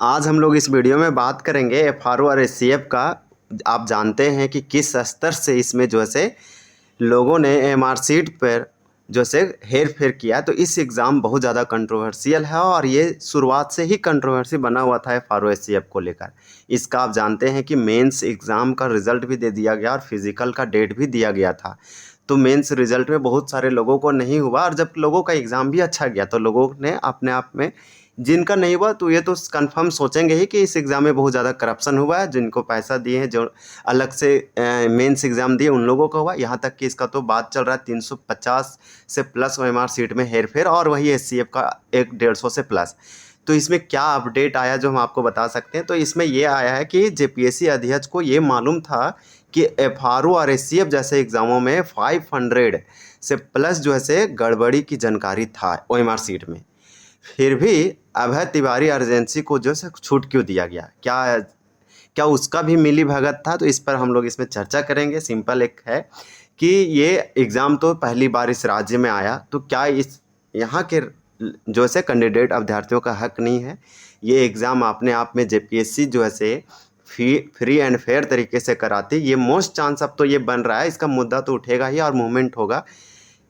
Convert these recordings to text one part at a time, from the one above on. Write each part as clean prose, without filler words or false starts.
आज हम लोग इस वीडियो में बात करेंगे एफआरओ और एससीएफ का। आप जानते हैं कि किस स्तर से इसमें जो है से लोगों ने एमआर सीट पर जो से हेर फेर किया। तो इस एग्ज़ाम बहुत ज़्यादा कंट्रोवर्शियल है और ये शुरुआत से ही कंट्रोवर्सी बना हुआ था एफआरओ एससीएफ को लेकर। इसका आप जानते हैं कि मेंस एग्ज़ाम का रिज़ल्ट भी दे दिया गया और फिज़िकल का डेट भी दिया गया था। तो मेंस रिज़ल्ट में बहुत सारे लोगों को नहीं हुआ और जब लोगों का एग्ज़ाम भी अच्छा गया तो लोगों ने अपने आप में, जिनका नहीं हुआ तो ये तो कंफर्म सोचेंगे ही कि इस एग्ज़ाम में बहुत ज़्यादा करप्शन हुआ है। जिनको पैसा दिए हैं, जो अलग से मेंस एग्ज़ाम दिए, उन लोगों का हुआ। यहाँ तक कि इसका तो बात चल रहा है 350 से प्लस ओएमआर सीट में हेरफेर और वही एससीएफ का 150 से प्लस। तो इसमें क्या अपडेट आया जो हम आपको बता सकते हैं। तो इसमें ये आया है कि जेपीएससी अध्यक्ष को ये मालूम था कि एफआरओ और एससीएफ जैसे एग्ज़ामों में 500 से प्लस जो है से गड़बड़ी की जानकारी था ओएमआर सीट में। फिर भी अभय तिवारी एजेंसी को जो है छूट क्यों दिया गया? क्या क्या उसका भी मिली भगत था? तो इस पर हम लोग इसमें चर्चा करेंगे। सिंपल एक है कि ये एग्ज़ाम तो पहली बार इस राज्य में आया, तो क्या इस यहाँ के जो है कैंडिडेट अभ्यर्थियों का हक नहीं है? ये एग्ज़ाम अपने आप में जेपीएससी जो है से फ्री एंड फेयर तरीके से कराती। ये मोस्ट चांस अब तो ये बन रहा है, इसका मुद्दा तो उठेगा ही और मूवमेंट होगा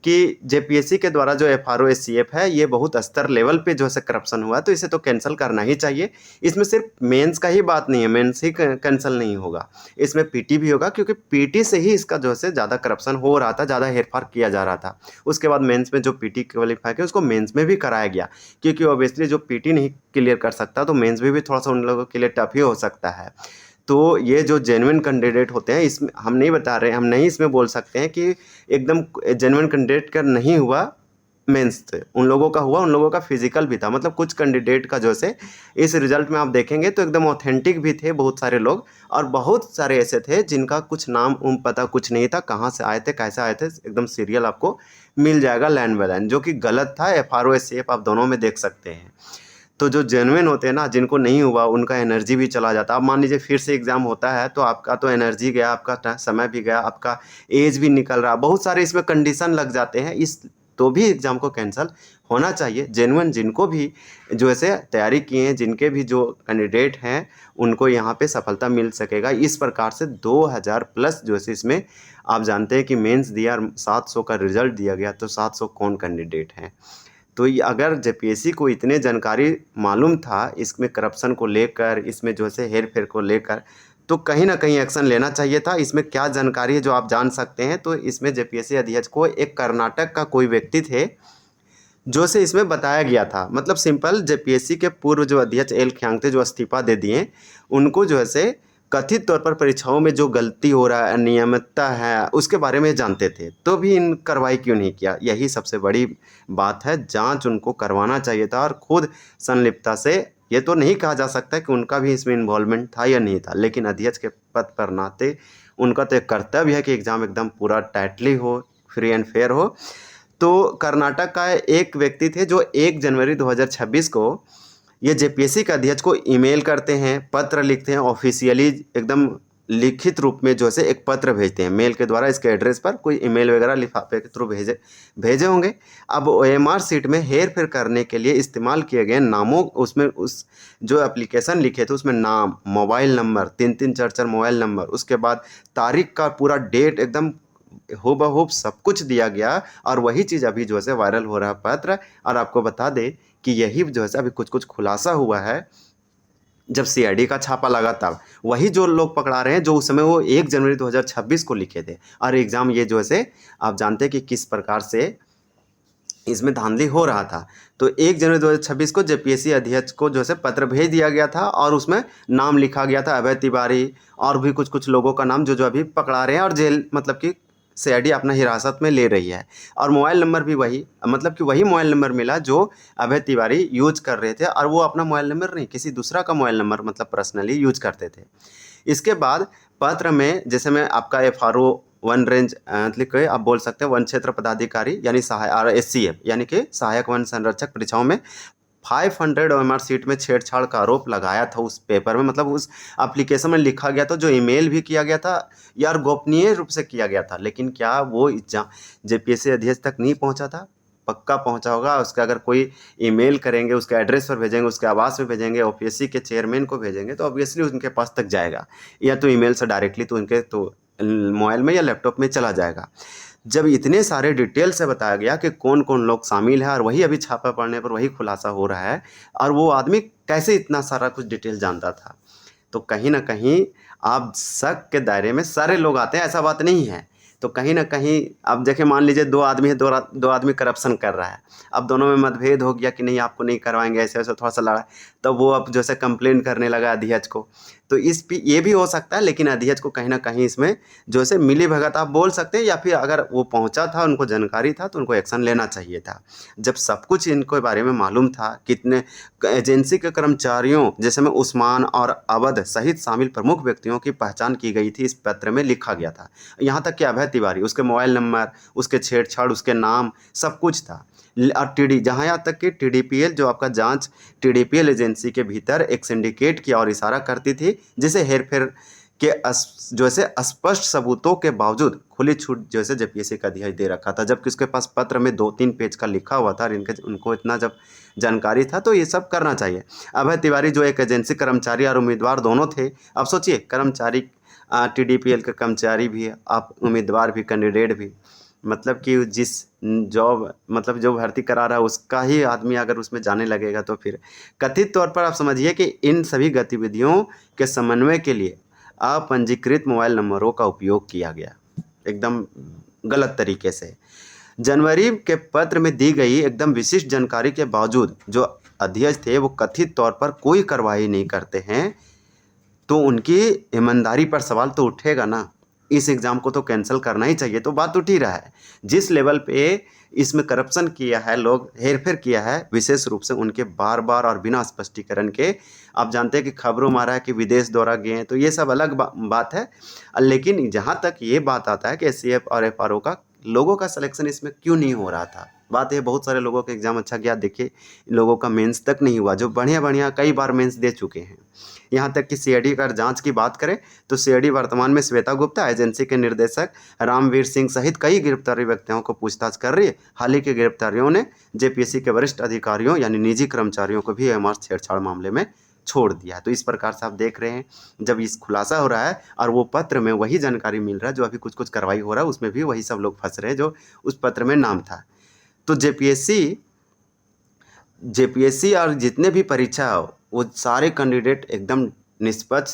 कि जेपीएससी के द्वारा जो एफआरओ एससीएफ है ये बहुत स्तर लेवल पे जो है करप्शन हुआ, तो इसे तो कैंसिल करना ही चाहिए। इसमें सिर्फ मेंस का ही बात नहीं है, मेंस ही कैंसिल नहीं होगा, इसमें पीटी भी होगा, क्योंकि पीटी से ही इसका जो है ज़्यादा करप्शन हो रहा था, ज़्यादा हेरफेर किया जा रहा था। उसके बाद मेंस में जो पीटी क्वालिफाई किया उसको मेंस में भी कराया गया, क्योंकि ऑब्वियसली जो पीटी नहीं क्लियर कर सकता तो मेंस में भी थोड़ा सा उन लोगों के लिए टफ ही हो सकता है। तो ये जो जेन्युइन कैंडिडेट होते हैं, इसमें हम नहीं बता रहे, हम नहीं इसमें बोल सकते हैं कि एकदम जेन्युइन कैंडिडेट का नहीं हुआ मेंस से, उन लोगों का हुआ, उन लोगों का फिजिकल भी था। मतलब कुछ कैंडिडेट का जो से इस रिजल्ट में आप देखेंगे तो एकदम ऑथेंटिक भी थे बहुत सारे लोग, और बहुत सारे ऐसे थे जिनका कुछ नाम पता कुछ नहीं था, कहाँ से आए थे, कैसे आए थे, एकदम सीरियल आपको मिल जाएगा लाइन बाय लाइन, जो कि गलत था। एफआरओ एससीएफ आप दोनों में देख सकते हैं। तो जो जेन्युइन होते हैं ना, जिनको नहीं हुआ उनका एनर्जी भी चला जाता है। अब मान लीजिए फिर से एग्ज़ाम होता है तो आपका तो एनर्जी गया, आपका समय भी गया, आपका एज भी निकल रहा, बहुत सारे इसमें कंडीशन लग जाते हैं। इस तो भी एग्ज़ाम को कैंसिल होना चाहिए। जेन्युइन जिनको भी जो ऐसे तैयारी किए हैं, जिनके भी जो कैंडिडेट हैं, उनको यहाँ पे सफलता मिल सकेगा। इस प्रकार से 2000 प्लस जो है इसमें आप जानते हैं कि मेंस दिया और 700 का रिजल्ट दिया गया, तो 700 कौन कैंडिडेट हैं? तो ये अगर जेपीएससी को इतने जानकारी मालूम था इसमें करप्शन को लेकर, इसमें जो है हेर फेर को लेकर, तो कहीं ना कहीं एक्शन लेना चाहिए था। इसमें क्या जानकारी है जो आप जान सकते हैं? तो इसमें जेपीएससी अध्यक्ष को एक कर्नाटक का कोई व्यक्ति थे जो से इसमें बताया गया था। मतलब सिंपल, जेपीएससी के पूर्व जो अध्यक्ष एल ख्यांग थे, जो इस्तीफा दे दिए, उनको जो है से कथित तौर पर परीक्षाओं में जो गलती हो रहा है, अनियमितता है, उसके बारे में जानते थे, तो भी इन कार्रवाई क्यों नहीं किया? यही सबसे बड़ी बात है। जांच उनको करवाना चाहिए था और खुद संलिप्तता से, ये तो नहीं कहा जा सकता कि उनका भी इसमें इन्वॉल्वमेंट था या नहीं था, लेकिन अध्यक्ष के पद पर नाते उनका तो एक कर्तव्य है कि एग्ज़ाम एकदम पूरा टाइटली हो, फ्री एंड फेयर हो। तो कर्नाटक का एक व्यक्ति थे जो 1 जनवरी 2026 को ये जेपीएससी के अध्यक्ष को ईमेल करते हैं, पत्र लिखते हैं, ऑफिशियली एकदम लिखित रूप में जो है एक पत्र भेजते हैं मेल के द्वारा। इसके एड्रेस पर कोई ईमेल वगैरह लिफाफे के थ्रू भेजे होंगे। अब ओएमआर सीट में हेर फेर करने के लिए इस्तेमाल किए गए नामों, उसमें उस जो एप्लीकेशन लिखे थे उसमें नाम, मोबाइल नंबर, 3-3 4-4 मोबाइल नंबर, उसके बाद तारीख का पूरा डेट एकदम हूबहू सब कुछ दिया गया। और वही चीज़ अभी जो है वायरल हो रहा है पत्र। और आपको बता दें कि यही जो है अभी कुछ कुछ खुलासा हुआ है, जब सीआईडी का छापा लगा तब वही जो लोग पकड़ा रहे हैं जो उस समय वो 1 जनवरी 2026 को लिखे थे। और एग्ज़ाम ये जो है आप जानते हैं कि किस प्रकार से इसमें धांधली हो रहा था। तो 1 जनवरी 2026 को जेपीएससी अध्यक्ष को जो है पत्र भेज दिया गया था और उसमें नाम लिखा गया था अभय तिवारी, और भी कुछ कुछ लोगों का नाम जो जो अभी पकड़ा रहे हैं और जेल, मतलब कि सीआईडी अपना हिरासत में ले रही है। और मोबाइल नंबर भी वही, मतलब कि वही मोबाइल नंबर मिला जो अभय तिवारी यूज कर रहे थे, और वो अपना मोबाइल नंबर नहीं, किसी दूसरा का मोबाइल नंबर मतलब पर्सनली यूज करते थे। इसके बाद पत्र में जैसे मैं आपका एफआरओ वन रेंज लिख के आप बोल सकते हैं वन क्षेत्र पदाधिकारी यानी सहायक एससीएफ यानी कि सहायक वन संरक्षक परीक्षाओं में 500 ओएमआर सीट में छेड़छाड़ का आरोप लगाया था उस पेपर में। मतलब उस एप्लीकेशन में लिखा गया था, जो ईमेल भी किया गया था यार, गोपनीय रूप से किया गया था। लेकिन क्या वो जेपीएससी अध्यक्ष तक नहीं पहुंचा था? पक्का पहुंचा होगा, उसका अगर कोई ईमेल करेंगे, उसके एड्रेस पर भेजेंगे, उसके आवास पे भेजेंगे, ओपीएससी के चेयरमैन को भेजेंगे तो ऑब्वियसली उनके पास तक जाएगा, या तो ईमेल से डायरेक्टली तो उनके तो मोबाइल में या लैपटॉप में चला जाएगा। जब इतने सारे डिटेल से बताया गया कि कौन कौन लोग शामिल है और वही अभी छापा पड़ने पर वही खुलासा हो रहा है, और वो आदमी कैसे इतना सारा कुछ डिटेल जानता था, तो कहीं ना कहीं आप शक के दायरे में सारे लोग आते हैं, ऐसा बात नहीं है। तो कहीं ना कहीं अब देखिए, मान लीजिए दो आदमी है, दो आदमी करप्शन कर रहा है, अब दोनों में मतभेद हो गया कि नहीं आपको नहीं करवाएंगे, ऐसे वैसे थोड़ा सा लड़ा, तब वो अब जैसे कंप्लेन करने लगा अध्यक्ष को। तो ये भी हो सकता है, लेकिन अध्यक्ष को कहीं ना कहीं इसमें जो है मिली भगत आप बोल सकते हैं, या फिर अगर वो पहुंचा था, उनको जानकारी था, तो उनको एक्शन लेना चाहिए था। जब सब कुछ इनको बारे में मालूम था, कितने एजेंसी के कर्मचारियों जैसे में उस्मान और अवध सहित शामिल प्रमुख व्यक्तियों की पहचान की गई थी, इस पत्र में लिखा गया था। यहाँ तक कि अभय तिवारी, उसके मोबाइल नंबर, उसके छेड़छाड़, उसके नाम, सब कुछ था। और टीडी जहाँ यहाँ तक कि टीडीपीएल जो आपका जांच टीडीपीएल एजेंसी के भीतर एक सिंडिकेट की ओर इशारा करती थी, जिसे हेरफेर के जो है स्पष्ट सबूतों के बावजूद खुली छूट जो है जेपीएससी का अध्यक्ष दे रखा था, जबकि उसके पास पत्र में 2-3 पेज का लिखा हुआ था, और उनको इतना जब जानकारी था तो ये सब करना चाहिए। अभय तिवारी जो एक एजेंसी कर्मचारी और उम्मीदवार दोनों थे। अब सोचिए, कर्मचारी टीडीपीएल के कर्मचारी भी, आप उम्मीदवार भी, कैंडिडेट भी, मतलब कि जिस जॉब मतलब जो भर्ती करा रहा है उसका ही आदमी अगर उसमें जाने लगेगा, तो फिर कथित तौर पर आप समझिए कि इन सभी गतिविधियों के समन्वय के लिए अपंजीकृत मोबाइल नंबरों का उपयोग किया गया, एकदम गलत तरीके से। जनवरी के पत्र में दी गई एकदम विशिष्ट जानकारी के बावजूद जो अध्यक्ष थे वो कथित तौर पर कोई कार्रवाई नहीं करते हैं, तो उनकी ईमानदारी पर सवाल तो उठेगा ना। इस एग्ज़ाम को तो कैंसिल करना ही चाहिए। तो बात उठ ही रहा है, जिस लेवल पे इसमें करप्शन किया है, लोग हेरफेर किया है, विशेष रूप से उनके बार बार और बिना स्पष्टीकरण के। आप जानते हैं कि खबरों में आ रहा है कि विदेश दौरा गए हैं, तो ये सब अलग बात है। लेकिन जहाँ तक ये बात आता है कि एससीएफ और एफआरओ का लोगों का सिलेक्शन इसमें क्यों नहीं हो रहा था, बात है बहुत सारे लोगों का एग्ज़ाम अच्छा गया, देखिए लोगों का मेंस तक नहीं हुआ, जो बढ़िया बढ़िया कई बार मेंस दे चुके हैं। यहाँ तक कि सीआईडी का जांच की बात करें तो सीआईडी वर्तमान में श्वेता गुप्ता, एजेंसी के निर्देशक रामवीर सिंह सहित कई गिरफ्तारी व्यक्तियों को पूछताछ कर रही है। हाल ही की गिरफ्तारियों ने जेपीएससी के वरिष्ठ अधिकारियों यानी निजी कर्मचारियों को भी एमआर छेड़छाड़ मामले में छोड़ दिया। तो इस प्रकार से आप देख रहे हैं, जब इस खुलासा हो रहा है और वो पत्र में वही जानकारी मिल रहा है, जो अभी कुछ कुछ कार्रवाई हो रहा है उसमें भी वही सब लोग फंस रहे हैं जो उस पत्र में नाम था। तो जेपीएससी और जितने भी परीक्षा हो वो सारे कैंडिडेट एकदम निष्पक्ष,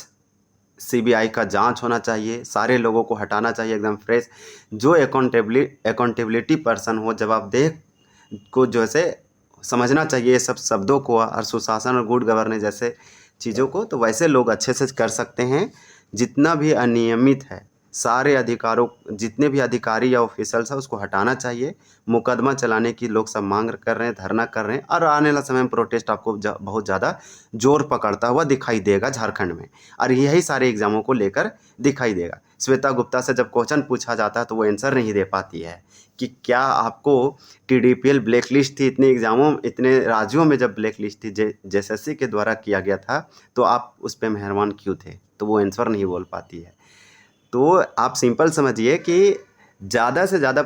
सीबीआई का जांच होना चाहिए, सारे लोगों को हटाना चाहिए एकदम फ्रेश, जो अकाउंटेबिलिटी पर्सन हो, जवाबदेह को जो है समझना चाहिए ये सब शब्दों को और सुशासन और गुड गवर्नेंस जैसे चीज़ों को, तो वैसे लोग अच्छे से कर सकते हैं। जितना भी अनियमित है सारे अधिकारों, जितने भी अधिकारी या ऑफिसर्स हैं उसको हटाना चाहिए। मुकदमा चलाने की लोग सब मांग कर रहे हैं, धरना कर रहे हैं, और आने वाला समय में प्रोटेस्ट आपको बहुत ज़्यादा जोर पकड़ता हुआ दिखाई देगा झारखंड में, और यही सारे एग्जामों को लेकर दिखाई देगा। श्वेता गुप्ता से जब क्वेश्चन पूछा जाता है तो वो आंसर नहीं दे पाती है कि क्या आपको टीडीपीएल ब्लैक लिस्ट थी, इतने एग्जामों, इतने राज्यों में जब ब्लैक लिस्ट थी जेएसएससी के द्वारा किया गया था, तो आप उस पर मेहरबान क्यों थे, तो वो आंसर नहीं बोल पाती है। तो आप सिंपल समझिए कि ज़्यादा से ज़्यादा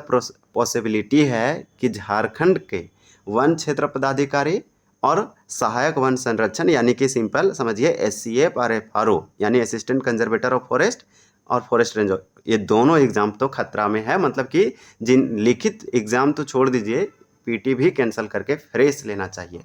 पॉसिबिलिटी है कि झारखंड के वन क्षेत्र पदाधिकारी और सहायक वन संरक्षण यानी कि सिंपल समझिए एससीएफ और एफआरओ यानी असिस्टेंट कंजर्वेटर ऑफ फॉरेस्ट और फॉरेस्ट रेंजर, ये दोनों एग्ज़ाम तो खतरा में है। मतलब कि जिन लिखित एग्ज़ाम तो छोड़ दीजिए, पीटी भी कैंसिल करके फ्रेश लेना चाहिए,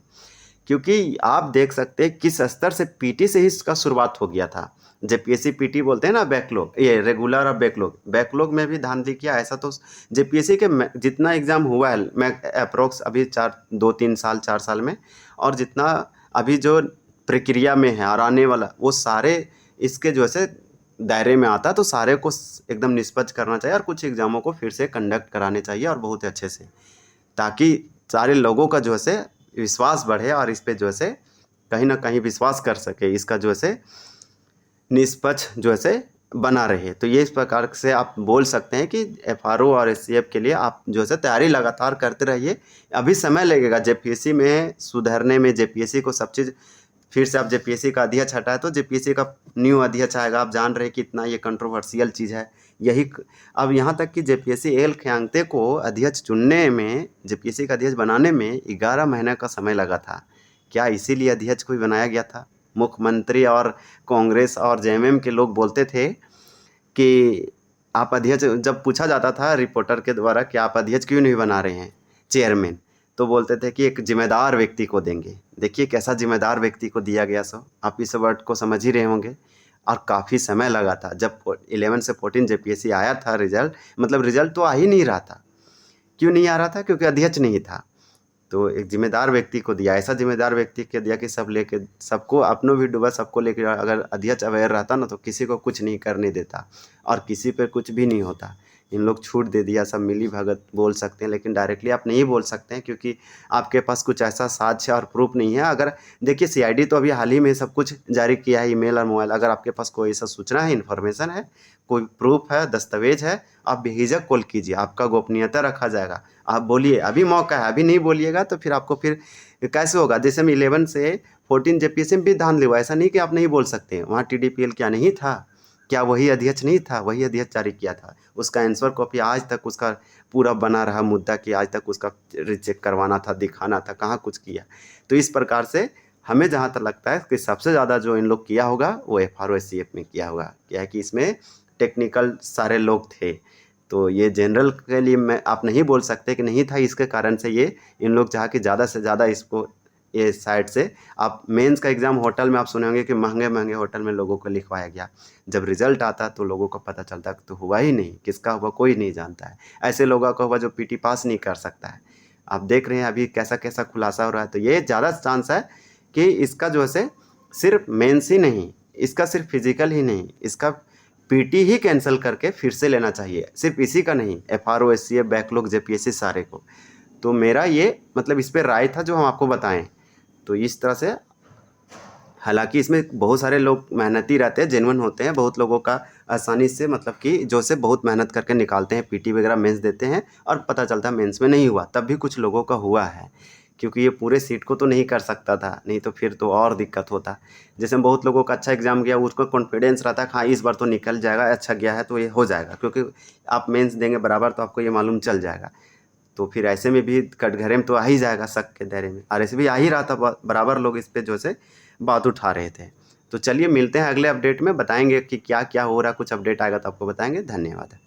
क्योंकि आप देख सकते हैं किस स्तर से पीटी से ही इसका शुरुआत हो गया था। जेपीएससी पीटी बोलते हैं ना, बैकलॉग, ये रेगुलर और बैकलॉग में भी धांधली किया। ऐसा तो जेपीएससी के जितना एग्ज़ाम हुआ है मैं अप्रोक्स अभी 4 साल में, और जितना अभी जो प्रक्रिया में है और आने वाला, वो सारे इसके जो है दायरे में आता है। तो सारे को एकदम निष्पक्ष करना चाहिए और कुछ एग्ज़ामों को फिर से कंडक्ट कराने चाहिए और बहुत अच्छे से, ताकि सारे लोगों का जो है विश्वास बढ़े और इस पे जो है कहीं ना कहीं विश्वास कर सके, इसका जो है निष्पक्ष जो है बना रहे। तो ये इस प्रकार से आप बोल सकते हैं कि एफआरओ और एससीएफ के लिए आप जो है तैयारी लगातार करते रहिए। अभी समय लगेगा जेपीएससी में सुधरने में, जेपीएससी को सब चीज़ फिर से अब जेपीएससी का अध्यक्ष हटा है तो जेपीएससी का न्यू अध्यक्ष आएगा। आप जान रहे हैं कितना ये कंट्रोवर्शियल चीज़ है। यही अब यहाँ तक कि जेपीएससी एल खियांगते को अध्यक्ष चुनने में, जेपीएससी का अध्यक्ष बनाने में 11 महीने का समय लगा था। क्या इसीलिए अध्यक्ष को भी बनाया गया था? मुख्यमंत्री और कांग्रेस और जेएमएम के लोग बोलते थे कि आप अध्यक्ष, जब पूछा जाता था रिपोर्टर के द्वारा कि आप अध्यक्ष क्यों नहीं बना रहे हैं चेयरमैन, तो बोलते थे कि एक जिम्मेदार व्यक्ति को देंगे। देखिए कैसा जिम्मेदार व्यक्ति को दिया गया। सो आप इस वर्ड को समझ ही रहे होंगे। और काफ़ी समय लगा था। जब 11 से 14 जेपीएससी आया था रिजल्ट, मतलब रिजल्ट तो आ ही नहीं रहा था। क्यों नहीं आ रहा था? क्योंकि अध्यक्ष नहीं था। तो एक जिम्मेदार व्यक्ति को दिया, ऐसा जिम्मेदार व्यक्ति को दिया कि सब लेके, सबको अपनों भी डूबा, सबको लेके। अगर अध्यक्ष अवेयर रहता ना तो किसी को कुछ नहीं करने देता और किसी पे कुछ भी नहीं होता। इन लोग छूट दे दिया, सब मिली भगत बोल सकते हैं, लेकिन डायरेक्टली आप नहीं बोल सकते हैं क्योंकि आपके पास कुछ ऐसा साक्ष्य और प्रूफ नहीं है। अगर देखिए सीआईडी तो अभी हाल ही में सब कुछ जारी किया है, ईमेल और मोबाइल। अगर आपके पास कोई ऐसा सूचना है, इन्फॉर्मेशन है, कोई प्रूफ है, दस्तावेज है, आप बेहिजक कॉल कीजिए, आपका गोपनीयता रखा जाएगा। आप बोलिए, अभी मौका है, अभी नहीं बोलिएगा तो फिर आपको फिर कैसे होगा? जैसे हम 11 से 14 जेपीएससी में भी धान लिया, ऐसा नहीं कि आप नहीं बोल सकते। वहाँ टीडीपीएल क्या नहीं था? क्या वही अध्यक्ष नहीं था? वही अध्यक्ष जारी किया था। उसका आंसर कॉपी आज तक उसका पूरा बना रहा मुद्दा कि आज तक उसका रिचेक करवाना था, दिखाना था, कहाँ कुछ किया। तो इस प्रकार से हमें जहाँ तक लगता है कि सबसे ज़्यादा जो इन लोग किया होगा वो एफआरओ एससीएफ में किया होगा। क्या है कि इसमें टेक्निकल सारे लोग थे, तो ये जनरल के लिए मैं आप नहीं बोल सकते कि नहीं था। इसके कारण से ये इन लोग चाह कि ज़्यादा से ज़्यादा इसको ये साइड से। आप मेंस का एग्ज़ाम होटल में आप सुने होंगे कि महंगे महंगे होटल में लोगों को लिखवाया गया। जब रिजल्ट आता तो लोगों को पता चलता तो हुआ ही नहीं, किसका हुआ कोई नहीं जानता है। ऐसे लोगों का हुआ जो पीटी पास नहीं कर सकता है। आप देख रहे हैं अभी कैसा कैसा खुलासा हो रहा है। तो ये ज़्यादा चांस है कि इसका जो है से सिर्फ मेंस ही नहीं, इसका सिर्फ फिजिकल ही नहीं, इसका पीटी ही कैंसिल करके फिर से लेना चाहिए। सिर्फ इसी का नहीं, एफआरओ एससीएफ बैकलॉग जेपीएससी सारे को। तो मेरा ये मतलब इस पर राय था जो हम आपको बताएं। तो इस तरह से, हालांकि इसमें बहुत सारे लोग मेहनती रहते हैं, जेन्युइन होते हैं। बहुत लोगों का आसानी से मतलब कि जो से बहुत मेहनत करके निकालते हैं, पीटी वगैरह मेंस देते हैं और पता चलता है मेंस में नहीं हुआ। तब भी कुछ लोगों का हुआ है, क्योंकि ये पूरे सीट को तो नहीं कर सकता था, नहीं तो फिर तो और दिक्कत होता। जैसे बहुत लोगों का अच्छा एग्जाम गया, उसको कॉन्फिडेंस रहता है हाँ इस बार तो निकल जाएगा, अच्छा गया है तो ये हो जाएगा, क्योंकि आप मेंस देंगे बराबर तो आपको ये मालूम चल जाएगा। तो फिर ऐसे में भी कटघरे में तो आ ही जाएगा शक के दायरे में, और ऐसे भी आ ही रहा था। बराबर लोग इस पे जो से बात उठा रहे थे। तो चलिए मिलते हैं अगले अपडेट में, बताएंगे कि क्या क्या हो रहा है। कुछ अपडेट आएगा तो आपको बताएंगे। धन्यवाद।